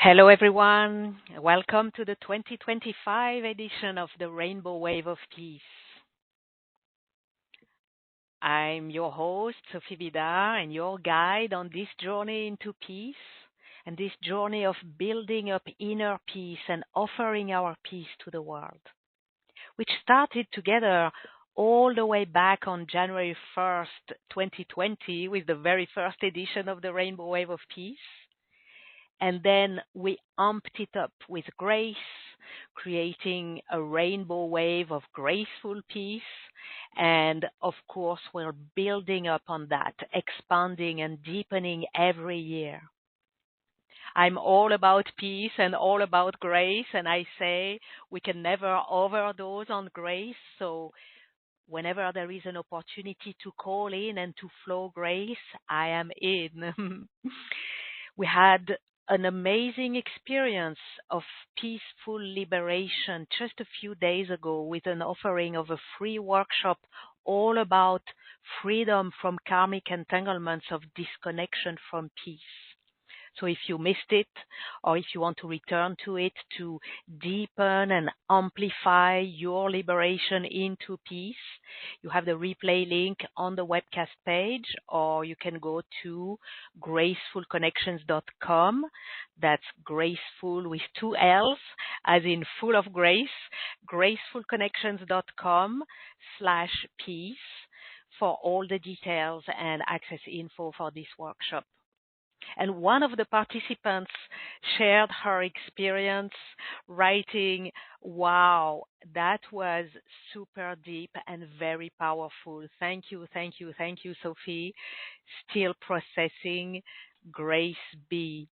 Hello, everyone. Welcome to the 2025 edition of the Rainbow Wave of Peace. I'm your host, Sophie Bidard, and your guide on this journey into peace and this journey of building up inner peace and offering our peace to the world, which started together all the way back on January 1st, 2020, with the very first edition of the Rainbow Wave of Peace. And then we amped it up with grace, creating a rainbow wave of graceful peace. And of course, we're building up on that, expanding and deepening every year. I'm all about peace and all about grace. And I say we can never overdose on grace. So whenever there is an opportunity to call in and to flow grace, I am in. We had an amazing experience of peaceful liberation just a few days ago with an offering of a free workshop all about freedom from karmic entanglements of disconnection from peace. So if you missed it, or if you want to return to it to deepen and amplify your liberation into peace, you have the replay link on the webcast page, or you can go to gracefulconnections.com. That's graceful with two L's, as in full of grace, gracefulconnections.com/peace for all the details and access info for this workshop. And one of the participants shared her experience writing, "Wow, that was super deep and very powerful. Thank you, thank you, thank you, Sophie. Still processing. Grace be."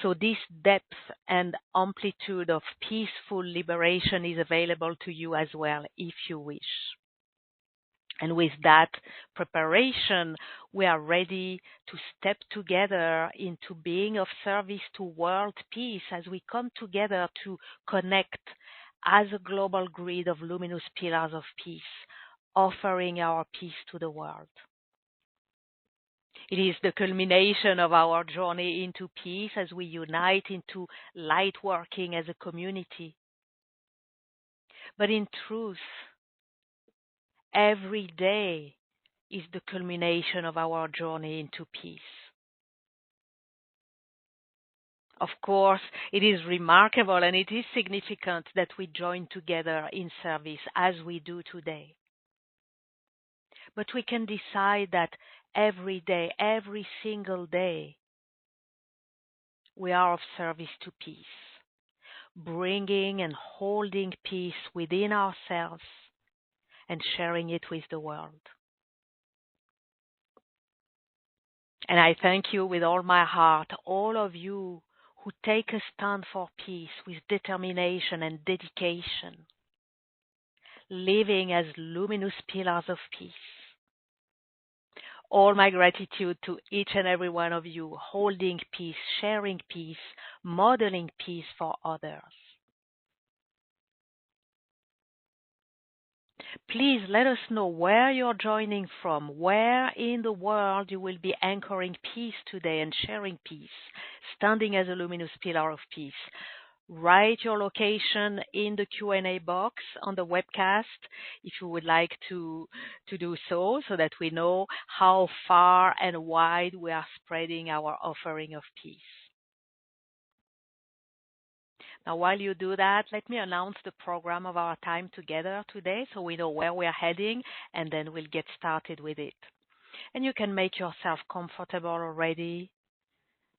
So this depth and amplitude of peaceful liberation is available to you as well, if you wish. And with that preparation, we are ready to step together into being of service to world peace as we come together to connect as a global grid of luminous pillars of peace, offering our peace to the world. It is the culmination of our journey into peace as we unite into lightworking as a community. But in truth, every day is the culmination of our journey into peace. Of course, it is remarkable and it is significant that we join together in service as we do today. But we can decide that every day, every single day, we are of service to peace, bringing and holding peace within ourselves and sharing it with the world. And I thank you with all my heart, all of you who take a stand for peace with determination and dedication, living as luminous pillars of peace. All my gratitude to each and every one of you holding peace, sharing peace, modeling peace for others. Please let us know where you're joining from, where in the world you will be anchoring peace today and sharing peace, standing as a luminous pillar of peace. Write your location in the Q&A box on the webcast if you would like to do so that we know how far and wide we are spreading our offering of peace. Now, while you do that, let me announce the program of our time together today so we know where we are heading, and then we'll get started with it. And you can make yourself comfortable already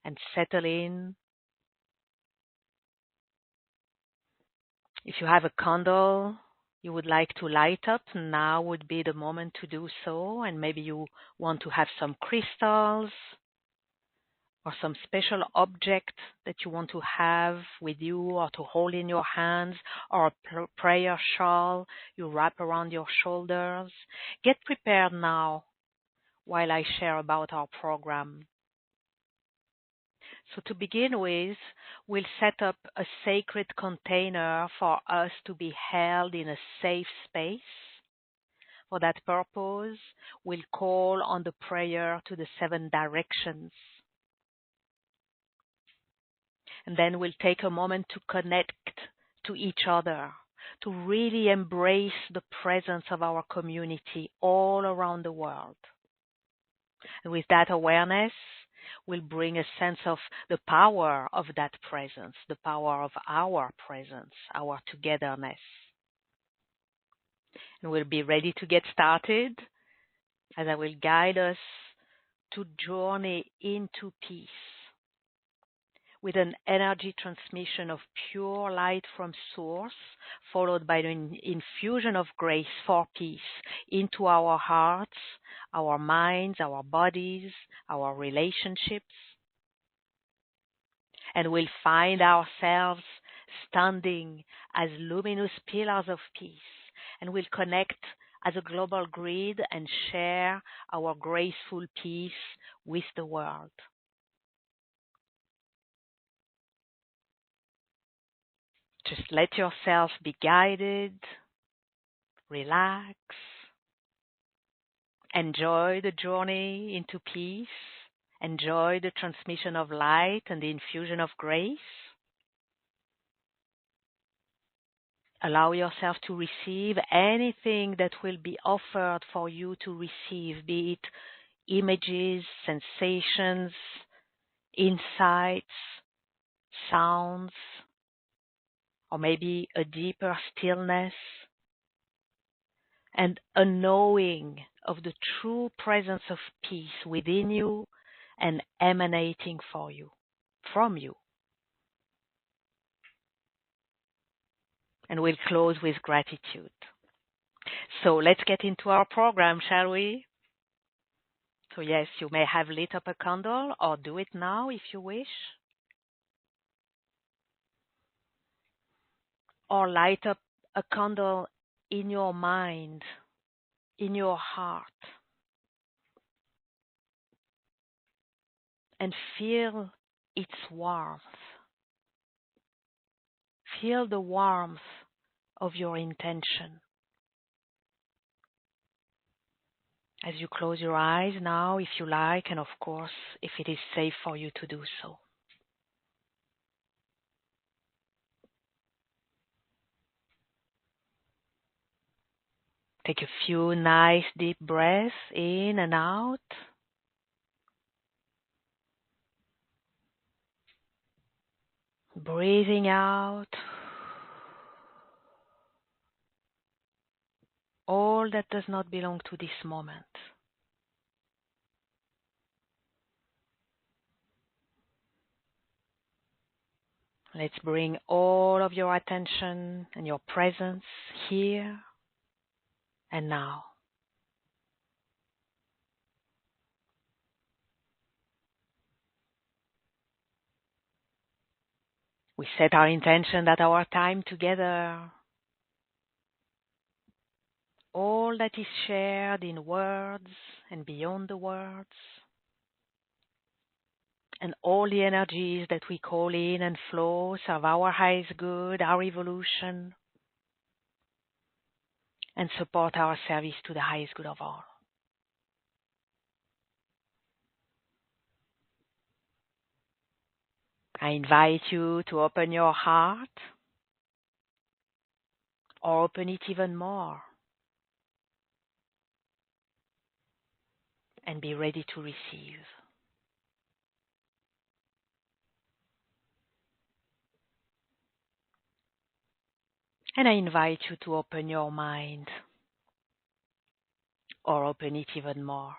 and settle in. If you have a candle you would like to light up, now would be the moment to do so. And maybe you want to have some crystals or some special object that you want to have with you or to hold in your hands, or a prayer shawl you wrap around your shoulders. Get prepared now while I share about our program. So to begin with, we'll set up a sacred container for us to be held in a safe space. For that purpose, we'll call on the prayer to the 7 directions. And then we'll take a moment to connect to each other, to really embrace the presence of our community all around the world. And with that awareness, we'll bring a sense of the power of that presence, the power of our presence, our togetherness. And we'll be ready to get started as I will guide us to journey into peace with an energy transmission of pure light from source, followed by an infusion of grace for peace into our hearts, our minds, our bodies, our relationships. And we'll find ourselves standing as luminous pillars of peace, and we'll connect as a global grid and share our graceful peace with the world. Just let yourself be guided, relax, enjoy the journey into peace, enjoy the transmission of light and the infusion of grace. Allow yourself to receive anything that will be offered for you to receive, be it images, sensations, insights, sounds, or maybe a deeper stillness, and a knowing of the true presence of peace within you and emanating from you. And we'll close with gratitude. So let's get into our program, shall we? So yes, you may have lit up a candle or do it now if you wish. Or light up a candle in your mind, in your heart, and feel its warmth. Feel the warmth of your intention. As you close your eyes now, if you like, and of course, if it is safe for you to do so. Take a few nice deep breaths in and out. Breathing out all that does not belong to this moment. Let's bring all of your attention and your presence here and now. We set our intention that our time together, all that is shared in words and beyond the words, and all the energies that we call in and flow serve our highest good, our evolution, and support our service to the highest good of all. I invite you to open your heart, or open it even more, and be ready to receive. And I invite you to open your mind, or open it even more,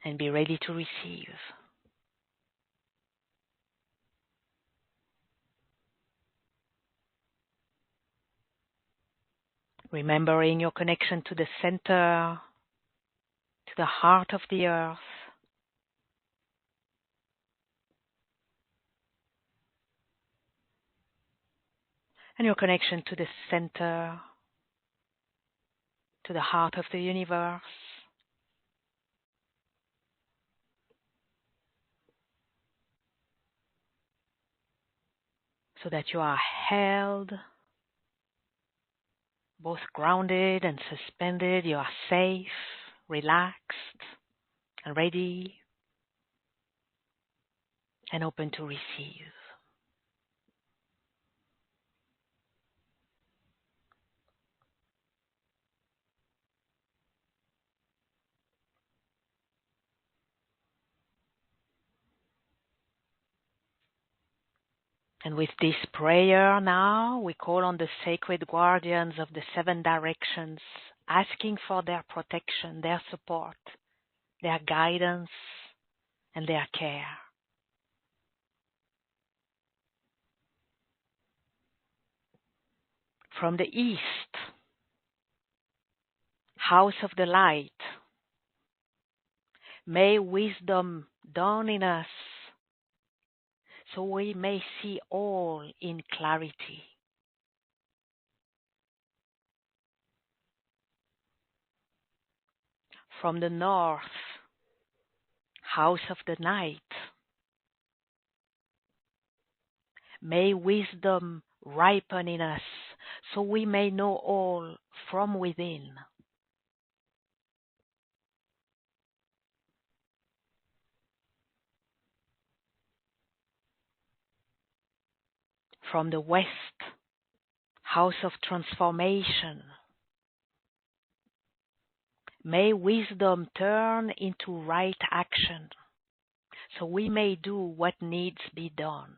and be ready to receive. Remembering your connection to the center, to the heart of the earth, and your connection to the center, to the heart of the universe, so that you are held, both grounded and suspended. You are safe, relaxed, and ready and open to receive. And with this prayer now, we call on the sacred guardians of the 7 directions, asking for their protection, their support, their guidance, and their care. From the east, house of the light, may wisdom dawn in us so we may see all in clarity. From the north, house of the night, may wisdom ripen in us so we may know all from within. From the west, house of transformation, may wisdom turn into right action so we may do what needs be done.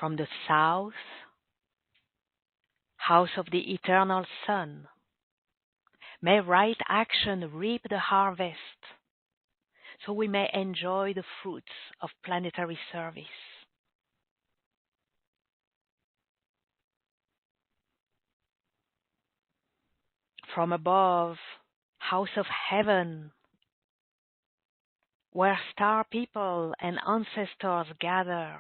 From the south, house of the eternal sun, may right action reap the harvest so we may enjoy the fruits of planetary service. From above, house of heaven, where star people and ancestors gather,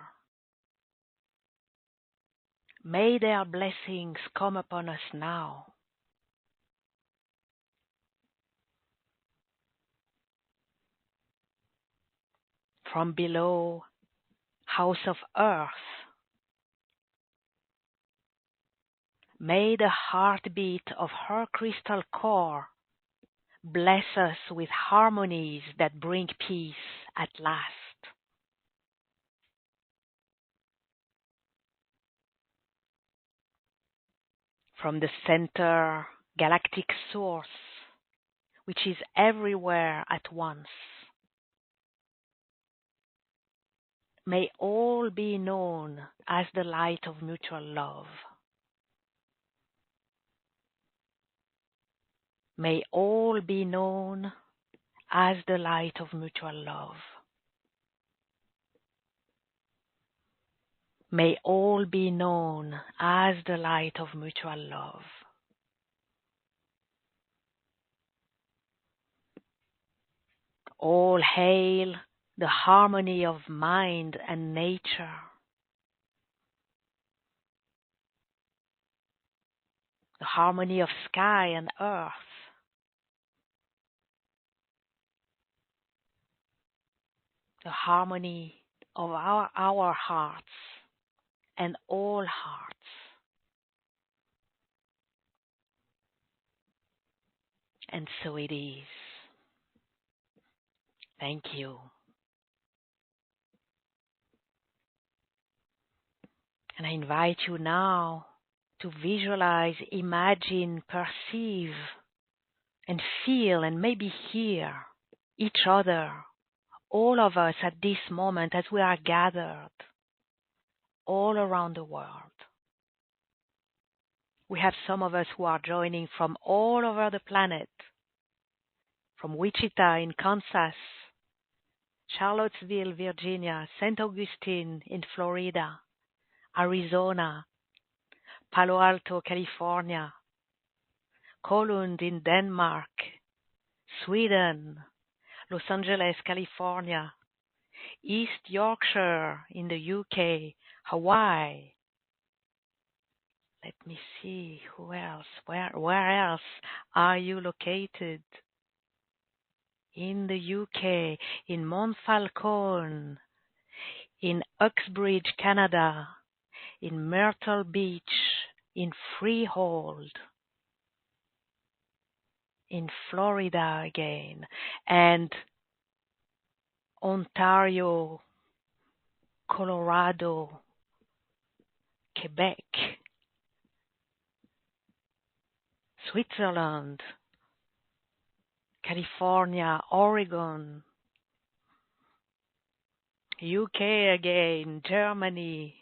may their blessings come upon us now. From below, house of earth, may the heartbeat of her crystal core bless us with harmonies that bring peace at last. From the center galactic source, which is everywhere at once, may all be known as the light of mutual love. May all be known as the light of mutual love. May all be known as the light of mutual love. All hail the harmony of mind and nature. The harmony of sky and earth. The harmony of our hearts and all hearts. And so it is. Thank you. And I invite you now to visualize, imagine, perceive, and feel, and maybe hear each other, all of us at this moment as we are gathered all around the world. We have some of us who are joining from all over the planet, from Wichita in Kansas, Charlottesville, Virginia, St. Augustine in Florida, Arizona, Palo Alto, California, Kolund in Denmark, Sweden, Los Angeles, California, East Yorkshire in the UK, Hawaii. Let me see, who else? Where else are you located? In the UK, in Montfalcone, in Uxbridge, Canada, in Myrtle Beach, in Freehold, in Florida again, and Ontario, Colorado, Quebec, Switzerland, California, Oregon, UK again, Germany,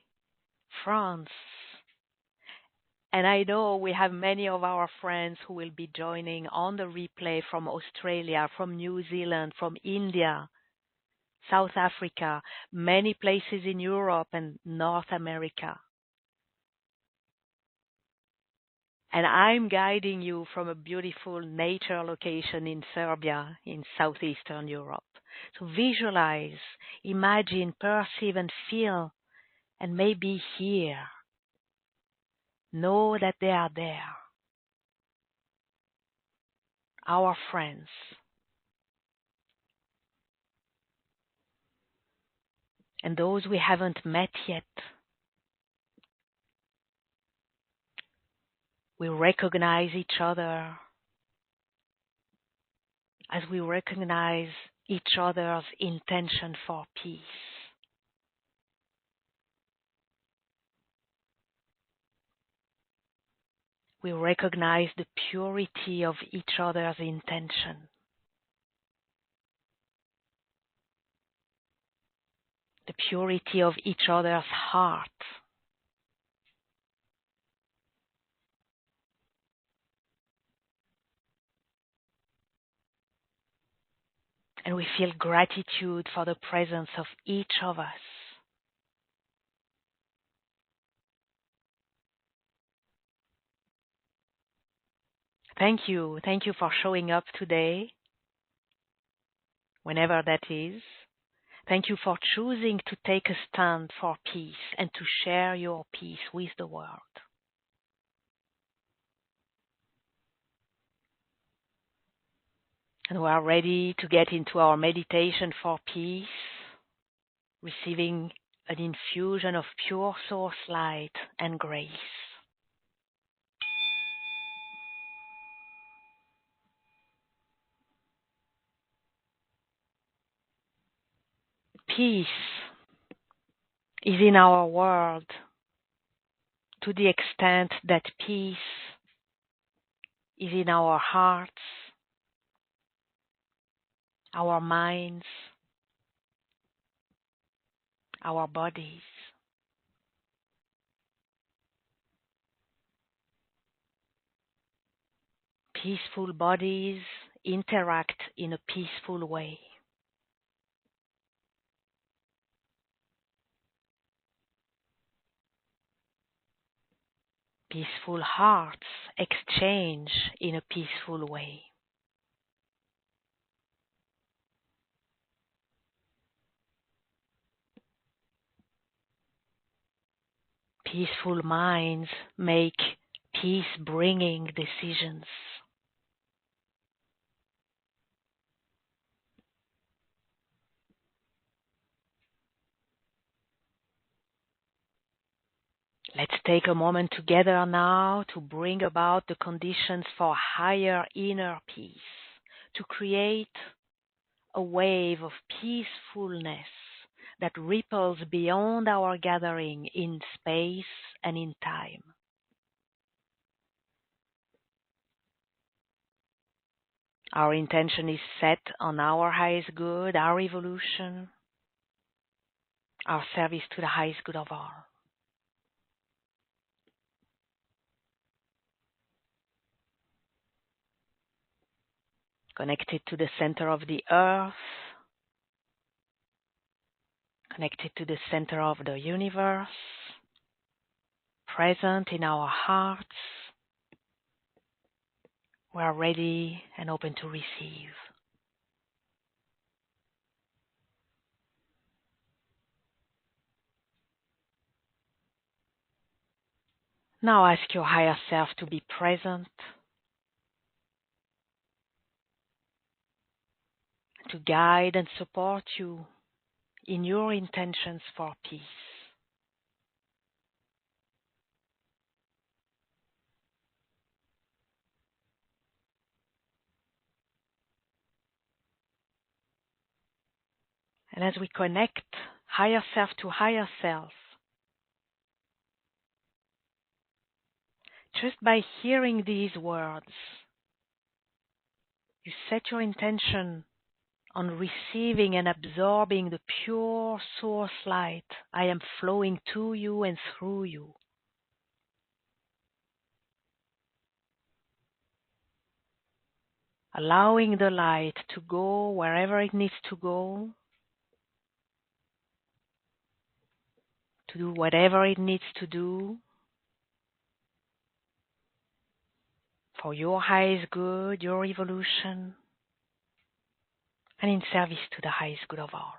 France. And I know we have many of our friends who will be joining on the replay from Australia, from New Zealand, from India, South Africa, many places in Europe and North America. And I'm guiding you from a beautiful nature location in Serbia, in southeastern Europe. So visualize, imagine, perceive, and feel, and maybe hear. Know that they are there. Our friends. And those we haven't met yet. We recognize each other as we recognize each other's intention for peace. We recognize the purity of each other's intention. The purity of each other's heart. And we feel gratitude for the presence of each of us. Thank you. Thank you for showing up today, whenever that is. Thank you for choosing to take a stand for peace and to share your peace with the world. And we are ready to get into our meditation for peace, receiving an infusion of pure source light and grace. Peace is in our world to the extent that peace is in our hearts, our minds, our bodies. Peaceful bodies interact in a peaceful way. Peaceful hearts exchange in a peaceful way. Peaceful minds make peace-bringing decisions. Let's take a moment together now to bring about the conditions for higher inner peace, to create a wave of peacefulness that ripples beyond our gathering in space and in time. Our intention is set on our highest good, our evolution, our service to the highest good of all. Connected to the center of the earth, connected to the center of the universe, present in our hearts. We are ready and open to receive. Now ask your higher self to be present, to guide and support you in your intentions for peace. And as we connect higher self to higher self, just by hearing these words, you set your intention on receiving and absorbing the pure source light I am flowing to you and through you. Allowing the light to go wherever it needs to go, to do whatever it needs to do, for your highest good, your evolution, and in service to the highest good of all.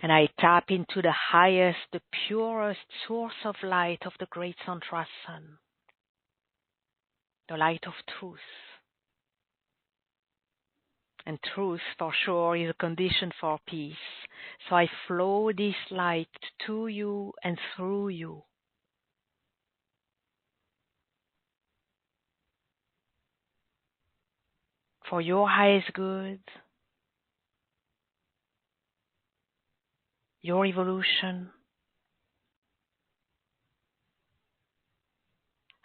And I tap into the highest, the purest source of light of the great central sun, the light of truth. And truth, for sure, is a condition for peace. So I flow this light to you and through you. For your highest good, your evolution,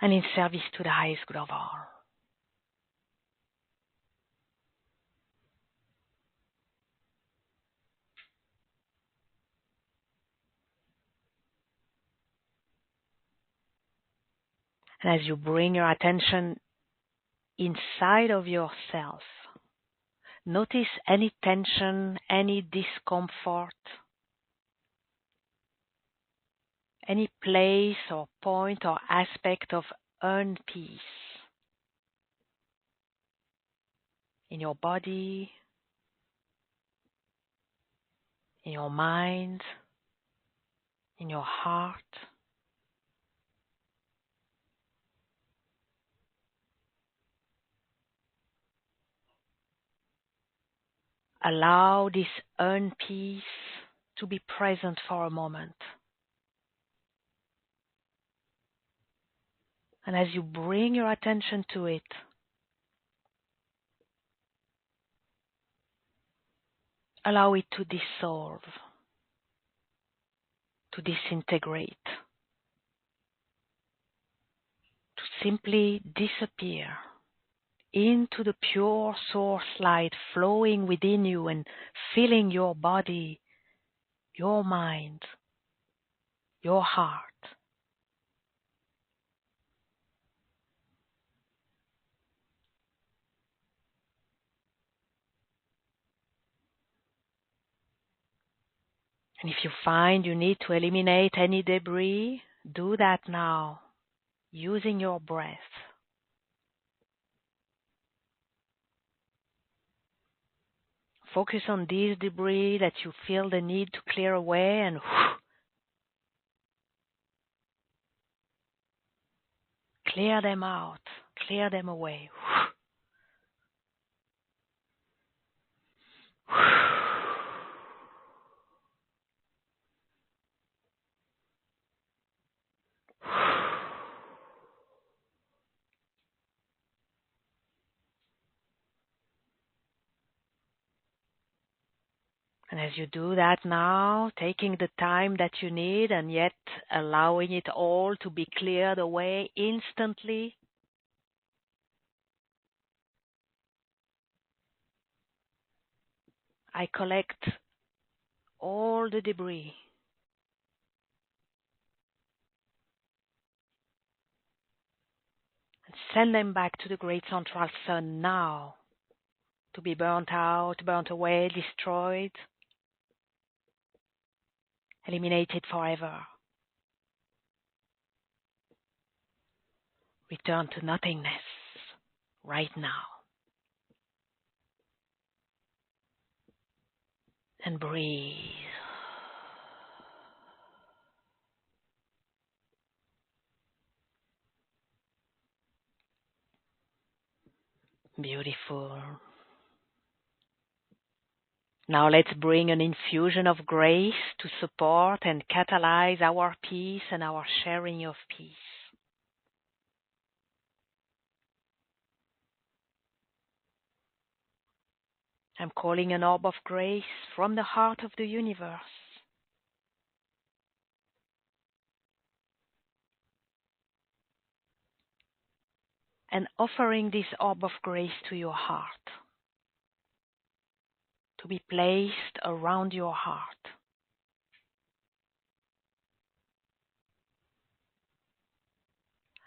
and in service to the highest good of all. And as you bring your attention inside of yourself, notice any tension, any discomfort, any place or point or aspect of unpeace in your body, in your mind, in your heart. Allow this unpeace to be present for a moment. And as you bring your attention to it, allow it to dissolve, to disintegrate, to simply disappear into the pure source light flowing within you and filling your body, your mind, your heart. And if you find you need to eliminate any debris, do that now, using your breath. Focus on these debris that you feel the need to clear away and clear them out, clear them away. And as you do that now, taking the time that you need and yet allowing it all to be cleared away instantly, I collect all the debris and send them back to the great central sun now to be burnt out, burnt away, destroyed, eliminated forever. Return to nothingness right now. And breathe. Beautiful. Now let's bring an infusion of grace to support and catalyze our peace and our sharing of peace. I'm calling an orb of grace from the heart of the universe. And offering this orb of grace to your heart, to be placed around your heart.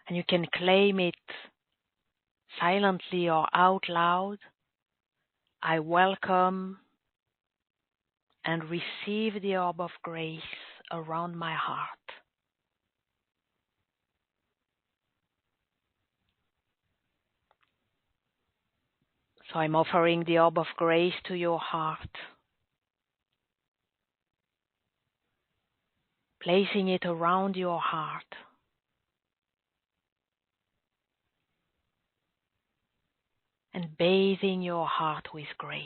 And you can claim it silently or out loud. I welcome and receive the orb of grace around my heart. So I'm offering the orb of grace to your heart, placing it around your heart. And bathing your heart with grace.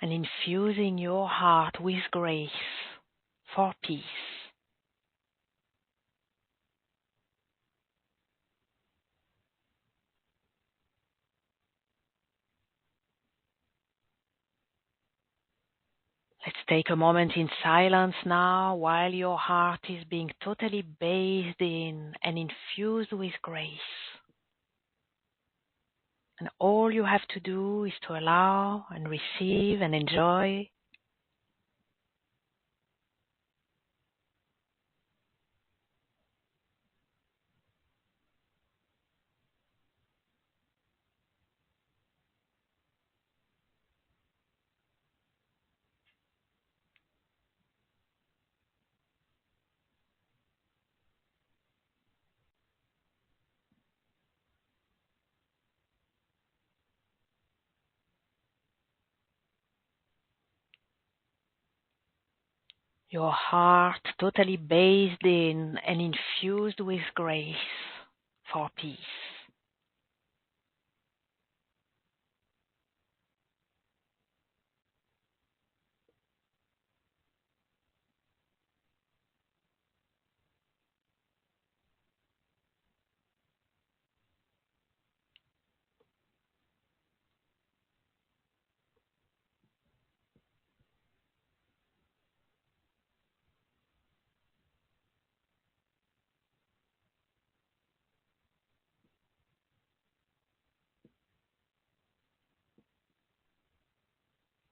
And infusing your heart with grace for peace. Let's take a moment in silence now while your heart is being totally bathed in and infused with grace. And all you have to do is to allow and receive and enjoy. Your heart totally bathed in and infused with grace for peace.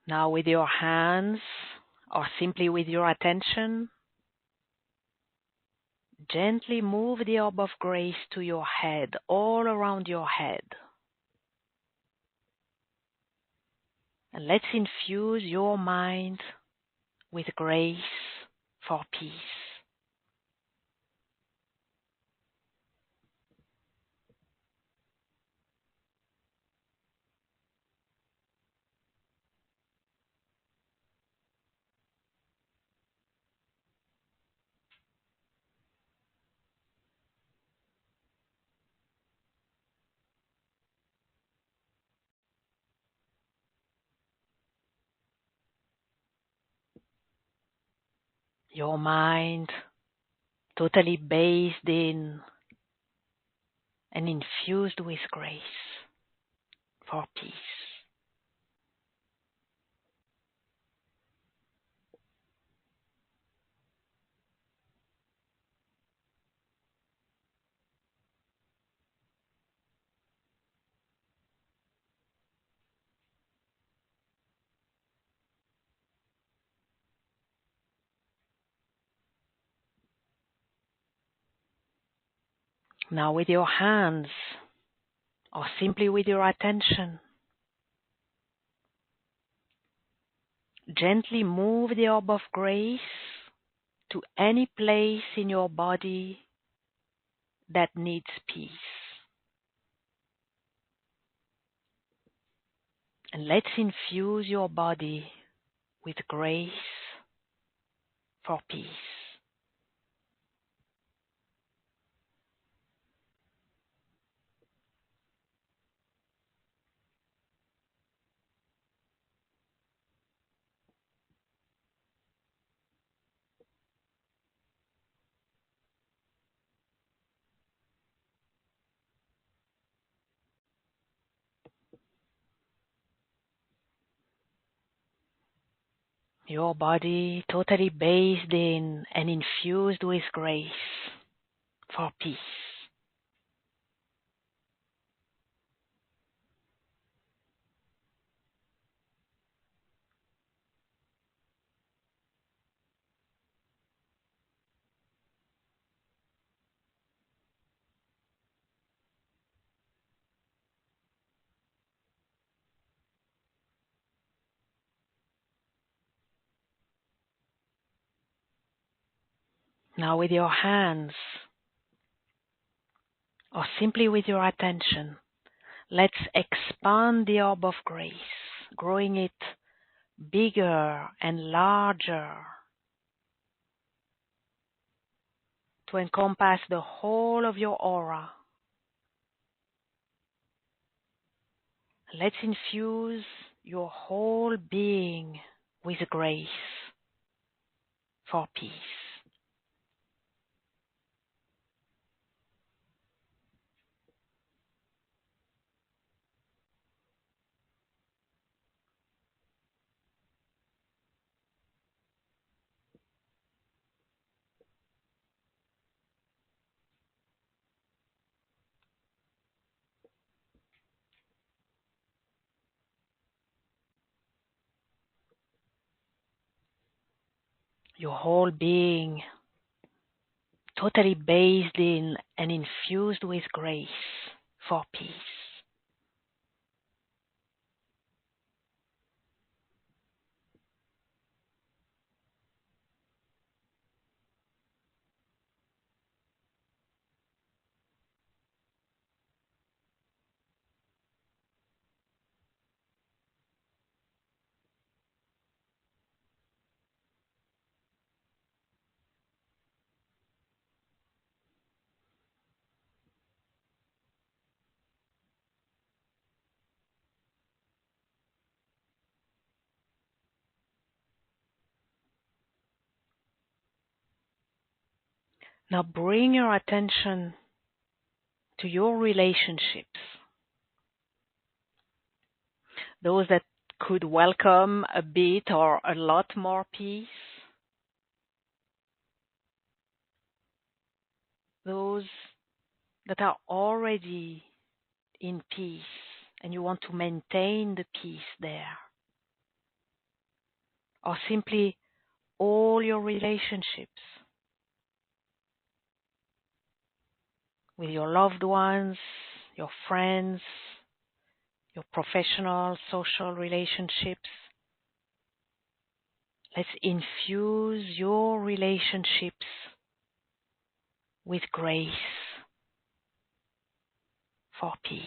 Now with your hands or simply with your attention, gently move the orb of grace to your head, all around your head. And let's infuse your mind with grace for peace. Your mind totally bathed in and infused with grace for peace. Now with your hands or simply with your attention, gently move the orb of grace to any place in your body that needs peace. And let's infuse your body with grace for peace. Your body totally bathed in and infused with grace for peace. Now with your hands, or simply with your attention, let's expand the orb of grace, growing it bigger and larger to encompass the whole of your aura. Let's infuse your whole being with grace for peace. Your whole being totally bathed in and infused with grace for peace. Now bring your attention to your relationships, those that could welcome a bit or a lot more peace, those that are already in peace and you want to maintain the peace there, or simply all your relationships with your loved ones, your friends, your professional, social relationships. Let's infuse your relationships with grace for peace.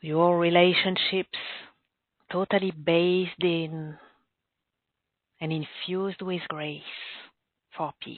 Your relationships totally bathed in and infused with grace for peace.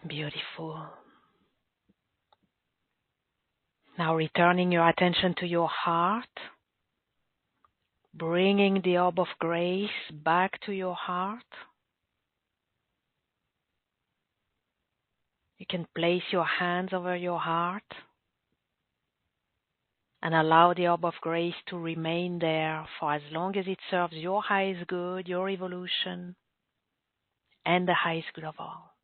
Beautiful. Now returning your attention to your heart, bringing the orb of grace back to your heart. You can place your hands over your heart and allow the orb of grace to remain there for as long as it serves your highest good, your evolution, and the highest good of all.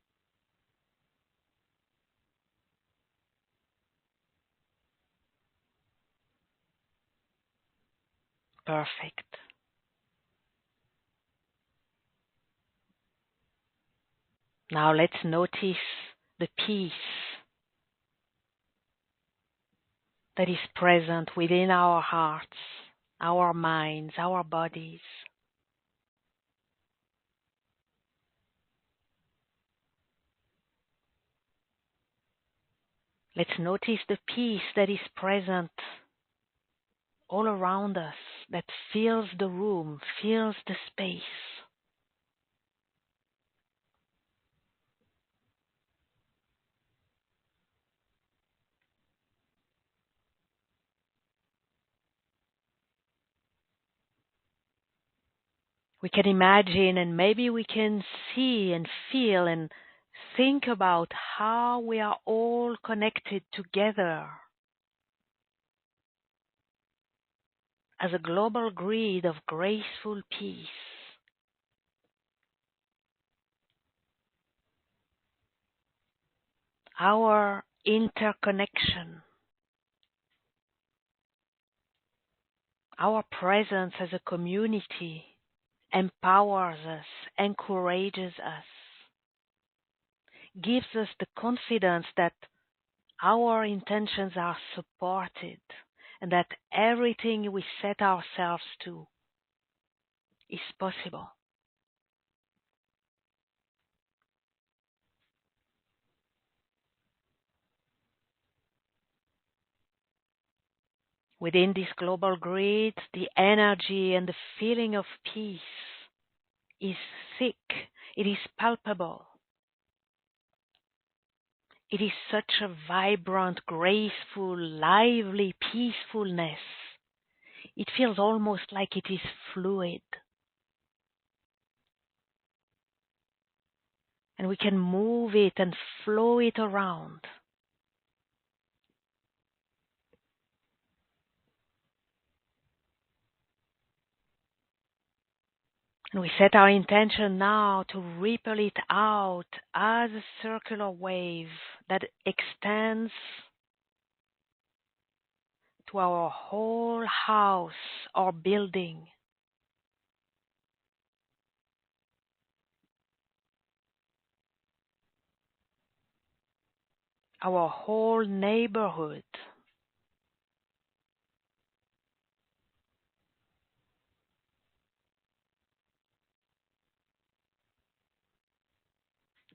Perfect. Now let's notice the peace that is present within our hearts, our minds, our bodies. Let's notice the peace that is present all around us, that fills the room, fills the space. We can imagine and maybe we can see and feel and think about how we are all connected together as a global grid of graceful peace. Our interconnection, our presence as a community empowers us, encourages us, gives us the confidence that our intentions are supported and that everything we set ourselves to is possible. Within this global grid, the energy and the feeling of peace is thick, it is palpable. It is such a vibrant, graceful, lively peacefulness. It feels almost like it is fluid. And we can move it and flow it around. And we set our intention now to ripple it out as a circular wave that extends to our whole house or building. Our whole neighborhood.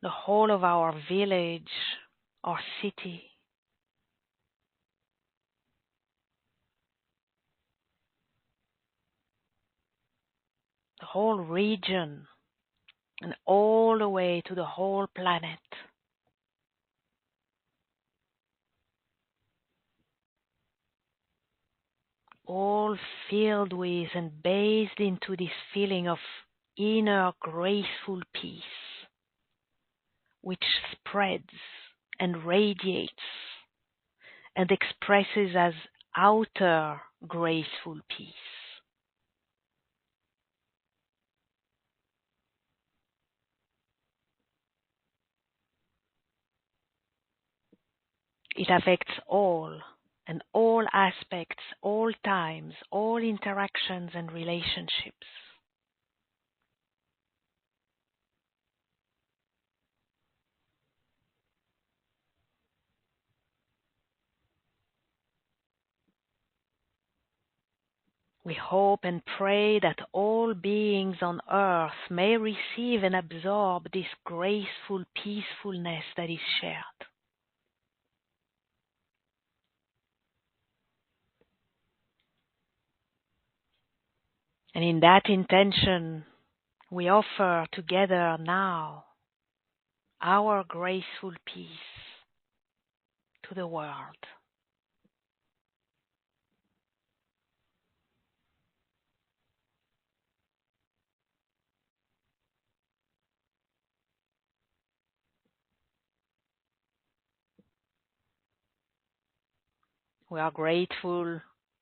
The whole of our village or city. The whole region, and all the way to the whole planet. All filled with and bathed into this feeling of inner graceful peace, which spreads and radiates and expresses as outer graceful peace. It affects all and all aspects, all times, all interactions and relationships. We hope and pray that all beings on earth may receive and absorb this graceful peacefulness that is shared. And in that intention, we offer together now our graceful peace to the world. We are grateful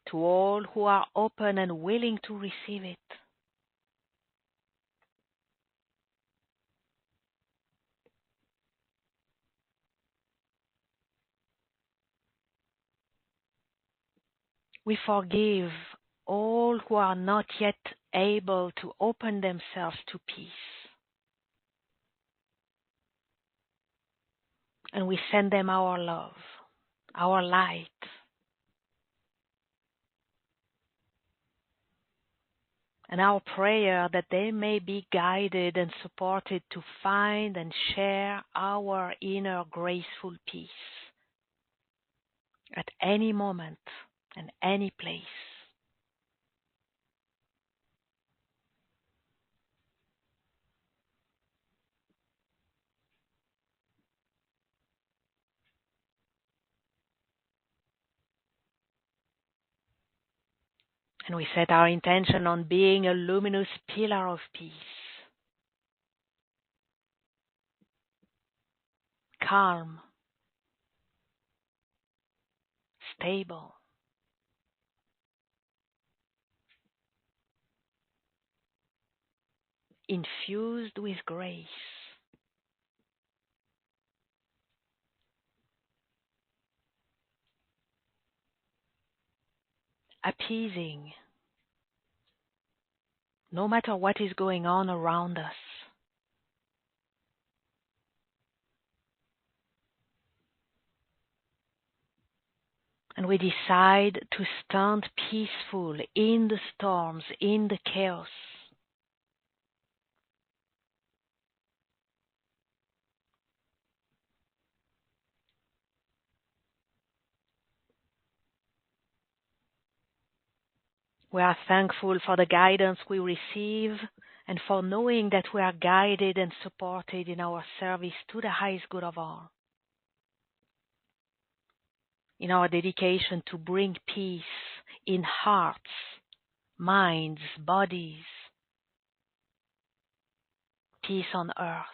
to all who are open and willing to receive it. We forgive all who are not yet able to open themselves to peace. And we send them our love, our light. And our prayer that they may be guided and supported to find and share our inner graceful peace at any moment and any place. And we set our intention on being a luminous pillar of peace, calm, stable, infused with grace, appeasing, no matter what is going on around us. And we decide to stand peaceful in the storms, in the chaos. We are thankful for the guidance we receive and for knowing that we are guided and supported in our service to the highest good of all. In our dedication to bring peace in hearts, minds, bodies, peace on earth.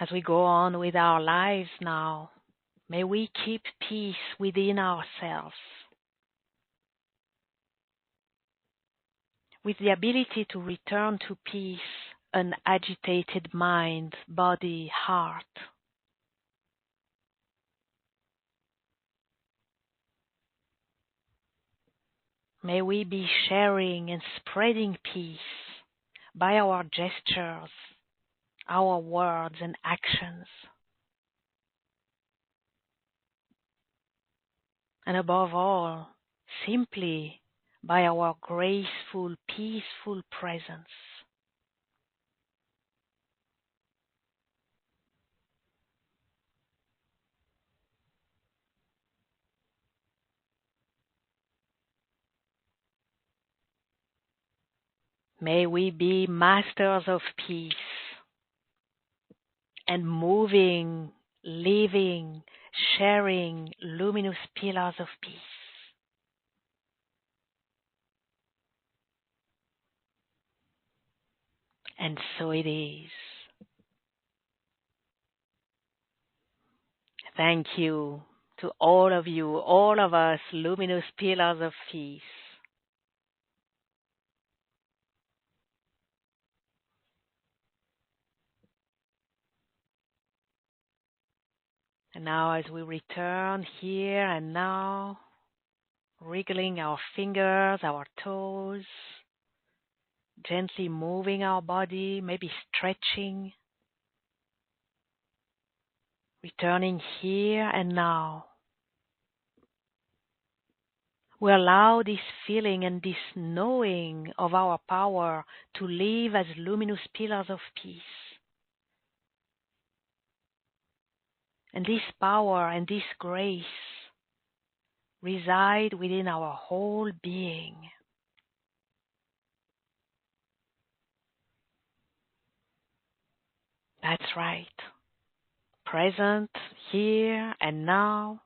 As we go on with our lives now, may we keep peace within ourselves, with the ability to return to peace an agitated mind, body, heart. May we be sharing and spreading peace by our gestures, our words and actions. And above all, simply by our graceful, peaceful presence. May we be masters of peace and moving, living, sharing luminous pillars of peace. And so it is. Thank you to all of you, all of us, luminous pillars of peace. And now as we return here and now, wriggling our fingers, our toes, gently moving our body, maybe stretching, returning here and now. We allow this feeling and this knowing of our power to live as luminous pillars of peace. And this power and this grace reside within our whole being. That's right. Present here and now,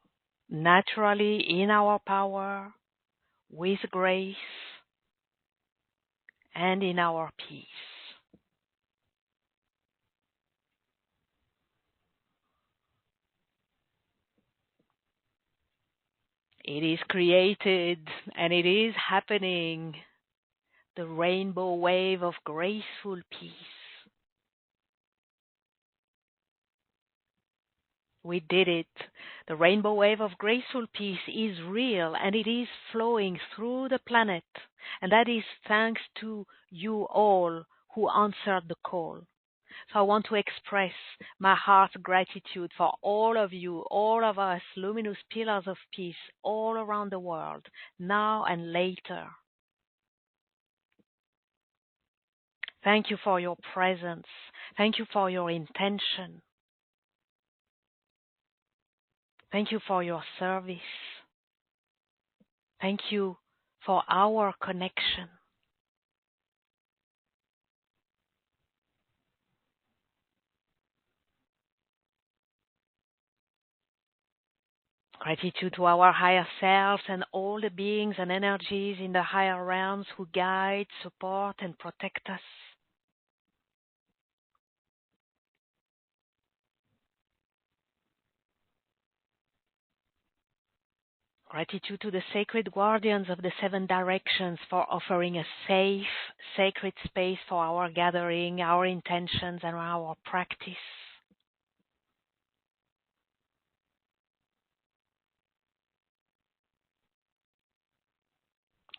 naturally in our power, with grace, and in our peace. It is created and it is happening, the rainbow wave of graceful peace. We did it. The rainbow wave of graceful peace is real and it is flowing through the planet. And that is thanks to you all who answered the call. So I want to express my heart's gratitude for all of you, all of us, luminous pillars of peace all around the world, now and later. Thank you for your presence. Thank you for your intention. Thank you for your service. Thank you for our connection. Gratitude to our higher selves and all the beings and energies in the higher realms who guide, support, and protect us. Gratitude to the sacred guardians of the seven directions for offering a safe, sacred space for our gathering, our intentions, and our practice.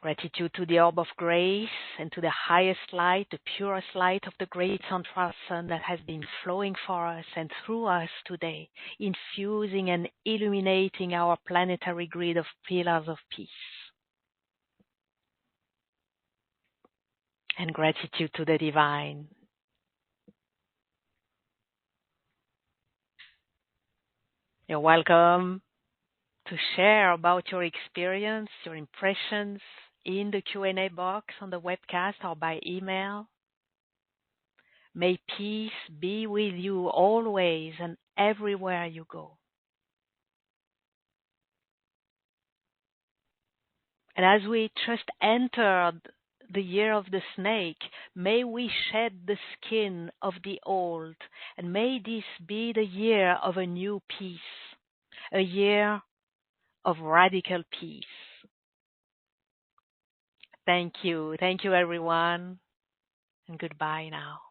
Gratitude to the orb of grace and to the highest light, the purest light of the great central sun that has been flowing for us and through us today, infusing and illuminating our planetary grid of pillars of peace. And gratitude to the divine. You're welcome to share about your experience, your impressions in the Q&A box on the webcast or by email. May peace be with you always and everywhere you go. And as we just entered the year of the snake, may we shed the skin of the old, and may this be the year of a new peace, a year of radical peace. Thank you. Thank you, everyone. And goodbye now.